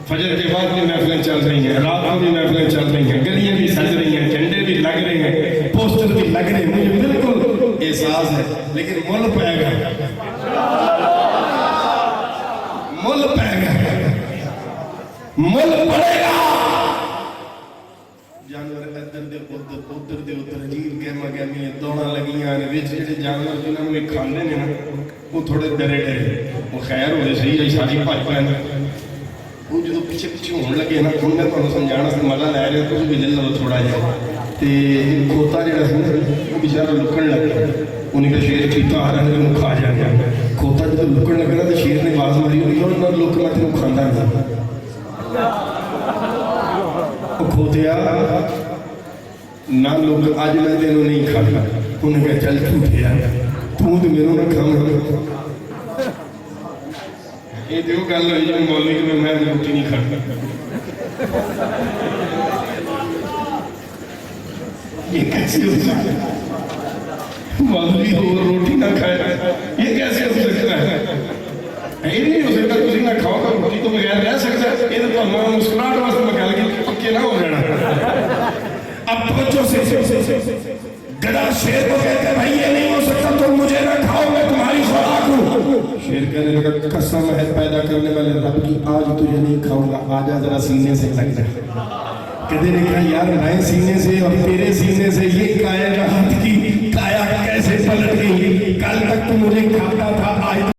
فجر کے بعد بھی محفلیں چل رہی ہیں رات کو بھی محفلیں چل رہی ہیں گلیاں بھی سج رہی ہیں جھنڈے بھی لگ رہے ہیں پوسٹر بھی لگ رہے ہیں. مجھے بالکل احساس ہے لیکن مل پائے گا مل پائے گا مل پڑے گا. جانور ادھر دے ادھر دے ادھر عجیب گہما گہمی دوڑاں لگیاں نے وچ جڑے جانور جنہاں نوں کھاندے نے نا وہ تھوڑے ڈرے ڈرے وہ خیر ہوئے صحیح ہے ساری بھاج پائے وہ جدوں پیچھے پیچھے ہون لگے نا ہن میں تھانوں سمجھانا سی مزہ لے رہے تسی بھی لے لو تھوڑا جہا. تے کھوتا جڑا سی وہ بیچارہ لکن لگ گیا. انہیں کہا شیر چیتا آ رہا ہے تینوں کھا جائے گا. کھوتا جدوں لکن لگ رہا تو شیر نے آواز ماری ہوئی اور نہ لک میں تینوں کھاندا نہیں. کھوتیا نہ لوگ اج میں تینوں نہیں کھانا. انہیں کہا چل جھوٹیا تو میروں نہ کھانا. یہ تو گل ہوئی جی مولوی کہ میں روٹی نہیں کھاتا. یہ کیسے ہو سکتا ہے مولوی ہو روٹی نہ کھائے یہ کیسے ہو سکتا ہے. یہ نہیں ہو سکتا تسی نہ کھاؤ گا روٹی تو بغیر رہ سکتا ہے. یہ تو ہمارا مسکراہٹ واسطے میں گل کی پکے نہ ہو جانا. اب توجہ سے گدا شیر کو کہتے ہیں بھائی یہ نہیں ہو سکتا تم مجھے نہ کھاؤ میں تمہاری خوراک ہوں. شیر کہنے لگا قسم ہے پیدا کرنے والے رب کی آج تجھے نہیں کھاؤں گا. آجا ذرا سینے سے لگ جا. کہتے نے کہا یار میں سینے سے اور تیرے سینے سے یہ کائنات کی کایا کیسے پلٹ گئی. کل تک تو مجھے کھاتا تھا آج